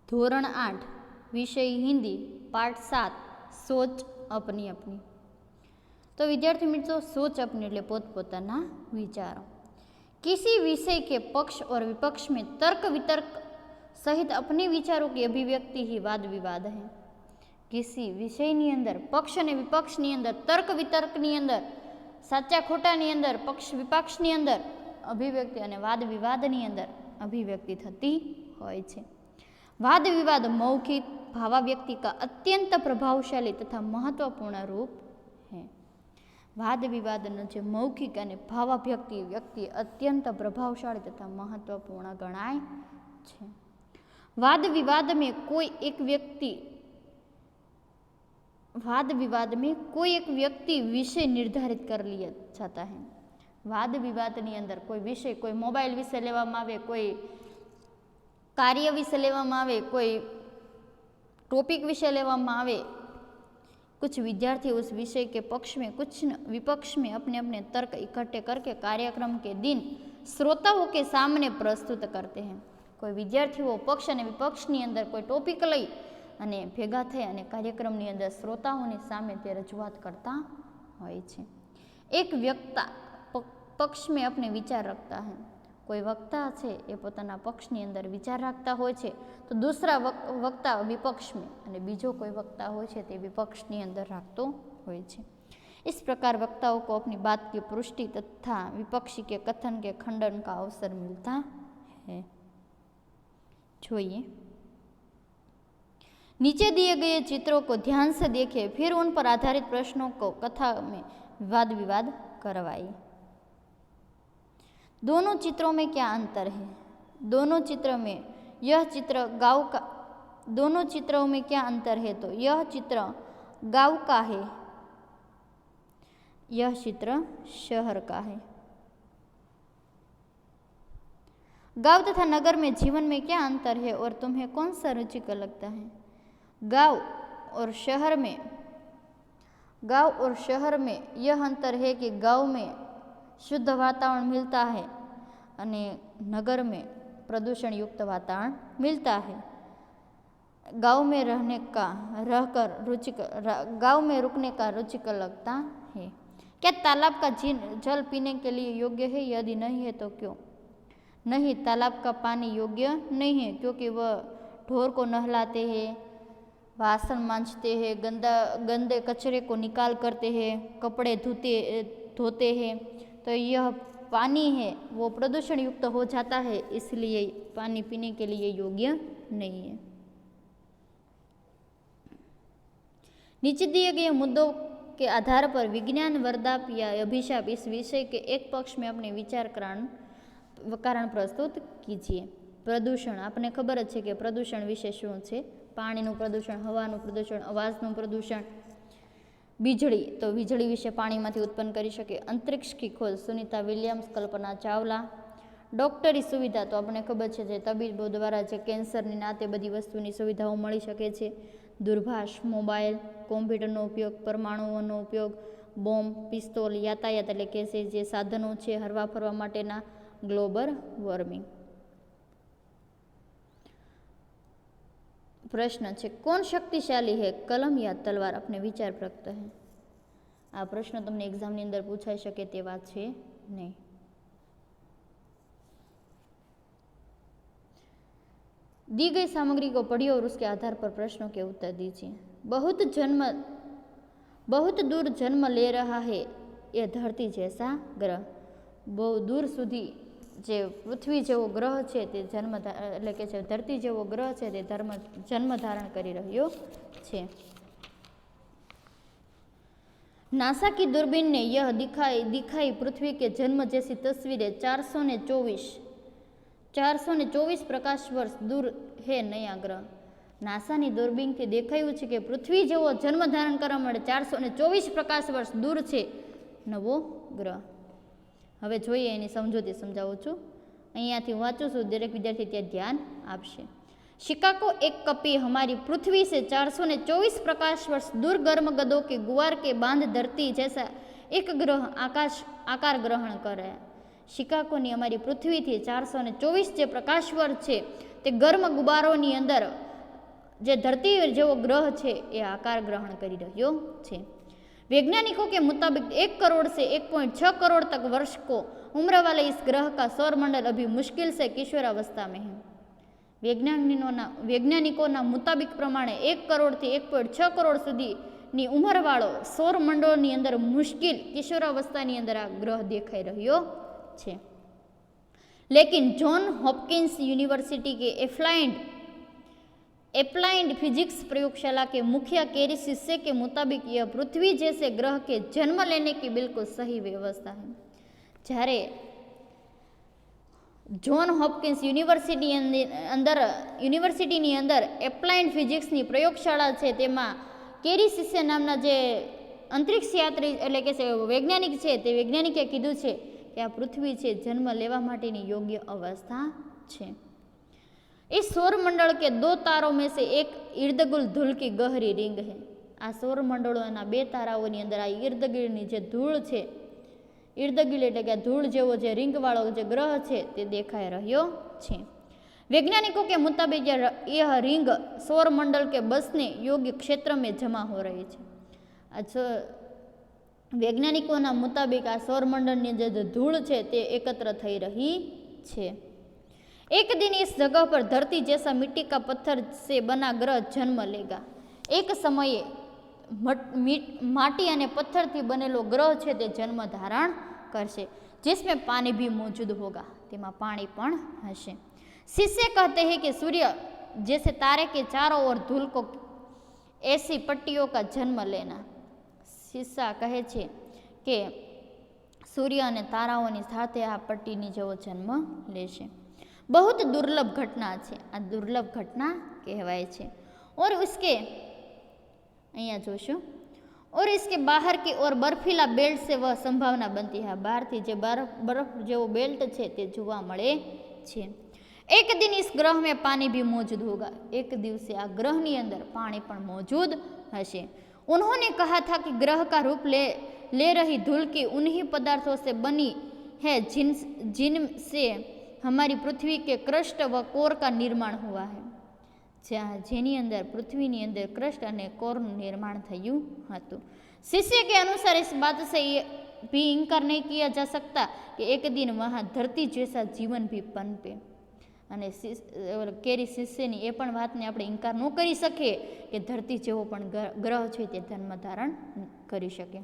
ધોરણ 8 વિષય હિન્દી પાઠ 7 सोच अपनी अपनी। तो विद्यार्थी मित्रों, सोच अपनी એટલે પોતપોતાના વિચારો। किसी विषय के पक्ष और विपक्ष में तर्क वितर्क सहित अपने विचारों की अभिव्यक्ति ही वाद विवाद है। किसी विषयની અંદર પક્ષ અને વિપક્ષની અંદર તર્ક વિતર્કની અંદર સાચા ખોટાની અંદર પક્ષ વિપક્ષની અંદર અભિવ્યક્તિ અને વાદ વિવાદની અંદર અભિવ્યક્તિ થતી હોય છે। वाद विवाद मौखिक भावाव्यक्ति का अत्यंत प्रभावशाली तथा महत्वपूर्ण रूप है। वाद विवाद जो मौखिक और भावाव्यक्ति व्यक्ति अत्यंत प्रभावशाली तथा महत्वपूर्ण गणाय छे। वाद विवाद में कोई एक व्यक्ति विषय निर्धारित कर लिया जाता है। वाद विवाद अंदर कोई विषय, कोई मोबाइल विषय लेवामां आवे, कोई कार्य विषय लेवामां आवे, कोई टॉपिक विषय लेवामां आवे, कुछ विद्यार्थी उस विषय के पक्ष में कुछ विपक्ष में अपने अपने तर्क इकट्ठे करके कार्यक्रम के दिन श्रोताओं के सामने प्रस्तुत करते हैं। कोई विद्यार्थीओ पक्ष और विपक्षनी अंदर कोई टॉपिक लई अने भेगा थई अने कार्यक्रमनी अंदर श्रोताओनी सामे ते रजूआत करता होय छे। एक वक्ता पक्ष में अपने विचार रखता है, कोई वक्ता है ये पोताना पक्षनी अंदर विचार रखता होय छे, तो दूसरा वक्ता विपक्ष में अने बीजो कोई वक्ता होय छे ते विपक्षनी अंदर रखतो होय छे। इस प्रकार वक्ताओं को अपनी बात की पुष्टि तथा विपक्षी के कथन के खंडन का अवसर मिलता है। नीचे दिए गए चित्रों को ध्यान से देखें, फिर उन पर आधारित प्रश्नों को कथा में वाद विवाद करवाइए। दोनों चित्रों में क्या अंतर है? दोनों चित्रों में यह चित्र गांव का, दोनों चित्रों में क्या अंतर है? तो यह चित्र गांव का है, यह चित्र शहर का है। गांव तथा नगर में जीवन में क्या अंतर है और तुम्हें कौन सा रुचिकर लगता है? गांव और शहर में यह अंतर है कि गांव में शुद्ध वातावरण मिलता है अने नगर में प्रदूषण युक्त वातावरण मिलता है। गांव में रुकने का रुचिकर लगता है। क्या तालाब का जल पीने के लिए योग्य है? यदि नहीं है तो क्यों? नहीं, तालाब का पानी योग्य नहीं है क्योंकि वह ढोर को नहलाते हैं, वासन मांजते हैं, गंदे कचरे को निकाल करते हैं, कपड़े धोते हैं, तो यह पानी है वो प्रदूषण युक्त हो जाता है, इसलिए पानी पीने के लिए योग्य नहीं है। नीचे दिए गए मुद्दों के आधार पर विज्ञान वर्दाप या अभिशाप इस विषय के एक पक्ष में अपने विचार कारण प्रस्तुत कीजिए। प्रदूषण, आपने खबर है कि प्रदूषण विषय शुं छे? पाणीनुं प्रदूषण, हवानुं प्रदूषण, अवाजनुं प्रदूषण। वीजળી, तो वीजળી विषय पाणीमांथी उत्पन्न करी शके। अंतरिक्ष की खोज सुनीता विलियम्स, कल्पना चावला। डॉक्टरी सुविधा, तो आपने खबर है जे तबीबो द्वारा जे कैंसरनी नाते बधी वस्तुनी सुविधाओं मळी शके छे। दूरभाष, मोबाइल, कॉम्प्यूटरनो उपयोग, परमाणुओनो उपयोग, बॉम्ब, पिस्तोल, यातायात एटले के जे साधनों छे हरवा फरवा माटेना, ग्लोबल वॉर्मिंग। प्रश्न है, कौन शक्तिशाली है, कलम या तलवार? अपने विचार व्यक्त है। आ प्रश्न तमने एग्जाम नी अंदर पूछाई शके तेवा छे नहीं। दी गई सामग्री को पढ़िए और उसके आधार पर प्रश्नों के उत्तर दीजिए। बहुत दूर जन्म ले रहा है यह धरती जैसा ग्रह। बहुत दूर सुधी जे पृथ्वी जेवो ग्रह है ते जन्म एटले के धरती जेवो ग्रह है ते जन्म धारण करी रह्यो छे। नासा की दूरबीन ने यह दिखाई पृथ्वी के जन्म जैसी तस्वीरें। 424 प्रकाश वर्ष दूर है नया ग्रह। नासा नी दूरबीन थी देखायुं छे कि पृथ्वी जेवो जन्म धारण करवा माटे 424 प्रकाश वर्ष दूर छे नवो ग्रह। हवे जोईए एनी समजूती समजावुं छुं। अहींयाथी वांचुं छुं, दरेक विद्यार्थी त्यां ध्यान आपशे। शिकागो एक कपी हमारी पृथ्वी से 424 प्रकाश वर्ष दूर गर्म गदों के गुवार के बांध धरती जैसा एक ग्रह आकार ग्रहण करे। शिकागोनी अमारी पृथ्वी थी 424 जे प्रकाश वर्ष छे ते गर्म गुबारोनी अंदर જે ધરતી જેવો ગ્રહ છે એ આકાર ગ્રહણ કરી રહ્યો છે। वैज्ञानिकों के मुताबिक 1 करोड़ से 1.6 करोड़ तक वर्ष को उम्र वाले इस ग्रह का सौरमंडल अभी मुश्किल से किशोरावस्था में है। वैज्ञानिकों मुताबिक प्रमाणे 1 करोड़ થી 1.6 करोड़ સુધીની ઉંમરવાળો સૌરમંડળની અંદર મુશ્કેલ કિશોરાવસ્થાની અંદર આ ગ્રહ દેખાઈ રહ્યો છે। लेकिन जॉन हॉपकिंस यूनिवर्सिटी के एप्लाइड फिजिक्स प्रयोगशाला के मुखिया केरी सिस्से के मुताबिक यह पृथ्वी जैसे ग्रह के जन्म लेने की बिल्कुल सही व्यवस्था है। જ્યારે જોન હોપકિન્સ યુનિવર્સિટીની અંદર એપ્લાઇડ ફિઝિક્સની પ્રયોગશાળા છે તેમાં કેરી સિસ્સે નામના જે અંતરિક્ષ યાત્રી એટલે કે વૈજ્ઞાનિક છે તે વૈજ્ઞાનિકે કીધું છે कि आ पृथ्वी है जन्म लेवा माटेनी योग्य अवस्था है। इस सौरमंडल के 2 तारों में से एक इर्दगिर्द धूल की गहरी रिंग है। आ सौरमंडलोना 2 ताराओनी अंदर आ इर्दगिर्दनी जे धूल है इर्दगिर्द एटले के धूल जेवो जे रिंग वाळो जे ग्रह है ते देखाई रह्यो छे। वैज्ञानिकों के मुताबिक यह रिंग सौरमंडल के बसने योग्य क्षेत्र में जमा हो रही है। वैज्ञानिकों मुताबिक आ सौरमंडल जो धूल है ते एकत्र थई रही है। एक दिन इस जगह पर धरती जैसा मिट्टी का पत्थर से बना ग्रह जन्म लेगा। एक समय माटी और पत्थर थी बनेलो ग्रह है ते जन्म धारण करशे जिसमें पानी भी मौजूद होगा, तेमां पानी पण हशे। शिष्य कहते हैं कि सूर्य जैसे तारे के चारों ओर धूल को ऐसी पट्टियों का जन्म लेना। शिष्य कहे छे कि सूर्य और ताराओनी साथे आ पट्टीनी जेवो जन्म लेशे। बहुत दुर्लभ घटना है, आ दुर्लभ घटना कहवाय छे। और उसके अहींया जोशो और इसके बाहर की ओर बर्फीला बेल्ट से वह संभावना बनती है। बहार थी जे बर्फ जेवो बेल्ट है ते जोवा मळे छे। एक दिन इस ग्रह में पानी भी मौजूद होगा। एक दिवसे आ ग्रहनी अंदर पानी पण मौजूद हशे। उन्होंने कहा था कि ग्रह का रूप ले रही धूल की उन्हीं पदार्थों से बनी है जिनसे हमारी पृथ्वी के क्रस्ट व कोर का निर्माण हुआ है। जेनी अंदर पृथ्वी नी अंदर क्रस्ट और कोर निर्माण थयुं हतुं। शिष्य के अनुसार इस बात से ये भी इंकार नहीं किया जा सकता कि एक दिन वहाँ धरती जैसा जीवन भी पनपे। અને કેરી શિષ્યની એ પણ વાતને આપણે ઇનકાર ન કરી શકીએ કે ધરતી જેવો પણ ગ્રહ છે તે જન્મ ધારણ કરી શકે।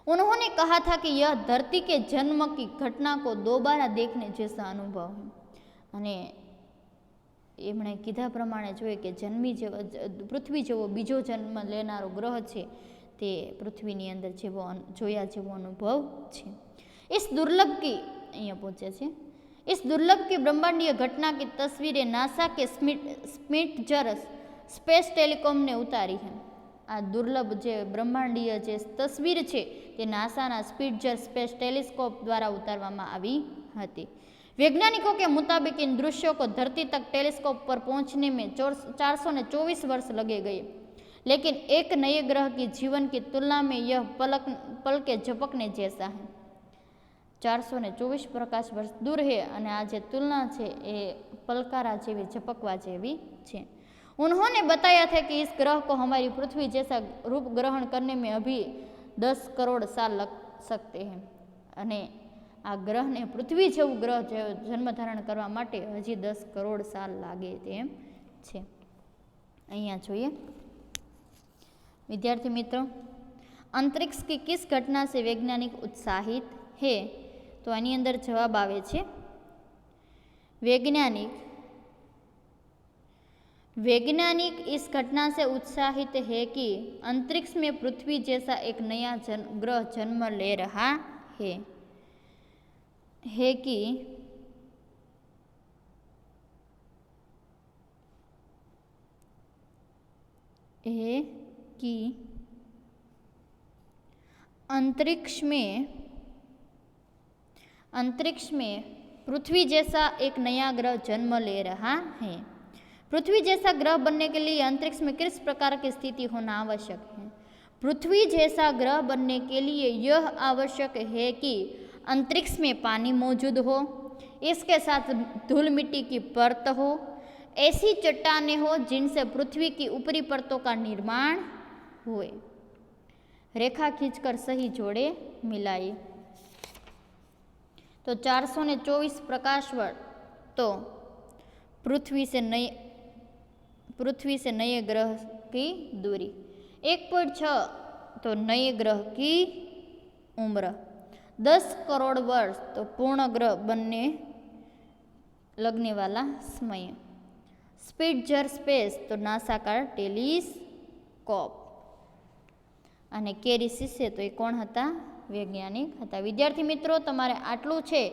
उन्होंने कहा था कि यह धरती के जन्म की घटना को दोबारा देखने जैसा अनुभव है। અને એમણે કીધા પ્રમાણે જોઈએ કે પૃથ્વી જેવો બીજો જન્મ લેનારો ગ્રહ છે તે પૃથ્વીની અંદર જેવો જોયા જેવો અનુભવ છે। इस दुर्लभ की અહીંયા પહોંચે છે। इस दुर्लभ की ब्रह्मांडीय घटना की तस्वीरें नासा के स्पिट्जर स्पेस टेलिकॉम ने उतारी है। आ दुर्लभ जे ब्रह्मांडीय जे तस्वीर है ते नासाना स्पिट्जर स्पेस टेलिस्कोप द्वारा उतारवामां आवी हती। वैज्ञानिकों के मुताबिक इन दृश्यों को धरती तक टेलिस्कोप पर पहुंचने में 424 वर्ष लगे गए, लेकिन एक नए ग्रह की जीवन की तुलना में यह पल के झपकने जैसा है। 424 प्रकाश वर्ष दूर है और आज तुलना है ये पलकारा जेवी झपकवा जेवी है। उन्होंने बताया था कि इस ग्रह को हमारी पृथ्वी जैसा रूप ग्रहण करने में अभी 10 करोड़ साल लग सकते हैं। अने आ ग्रह ने पृथ्वी जेवुं ग्रह जन्म धारण करवा माटे हजी 10 करोड़ साल लागे तेम छे। अहींया जोईए विद्यार्थी मित्रों, अंतरिक्ष की किस घटना से वैज्ञानिक उत्साहित है? तो आनी अंदर जवाब आवे छे वैज्ञानिक इस घटना से उत्साहित है कि अंतरिक्ष में पृथ्वी जैसा एक नया ग्रह जन्म ले रहा है कि अंतरिक्ष में पृथ्वी जैसा एक नया ग्रह जन्म ले रहा है। पृथ्वी जैसा ग्रह बनने के लिए अंतरिक्ष में किस प्रकार की स्थिति होना आवश्यक है? पृथ्वी जैसा ग्रह बनने के लिए यह आवश्यक है कि अंतरिक्ष में पानी मौजूद हो, इसके साथ धूल मिट्टी की परत हो, ऐसी चट्टानें हो जिनसे पृथ्वी की ऊपरी परतों का निर्माण हुए। रेखा खींचकर सही जोड़े मिलाइए। तो 424 प्रकाश वर्ष तो पृथ्वी से नए ग्रह की दूरी। 1.6 तो नए ग्रह की उम्र। 10 करोड़ वर्ष तो पूर्ण ग्रह बनने लगने वाला समय। स्पिट्जर स्पेस तो नासा का टेलिस्कोप। અને કેરી શિષ્ય તો એ કોણ હતા? વૈજ્ઞાનિક હતા। વિદ્યાર્થી મિત્રો, તમારે આટલું છે,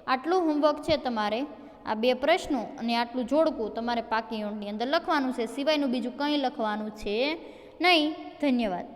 આટલું હોમવર્ક છે તમારે। આ 2 પ્રશ્નો અને આટલું જોડકું તમારે પાકી નોટની અંદર લખવાનું છે, સિવાયનું બીજું કંઈ લખવાનું છે નહીં। ધન્યવાદ।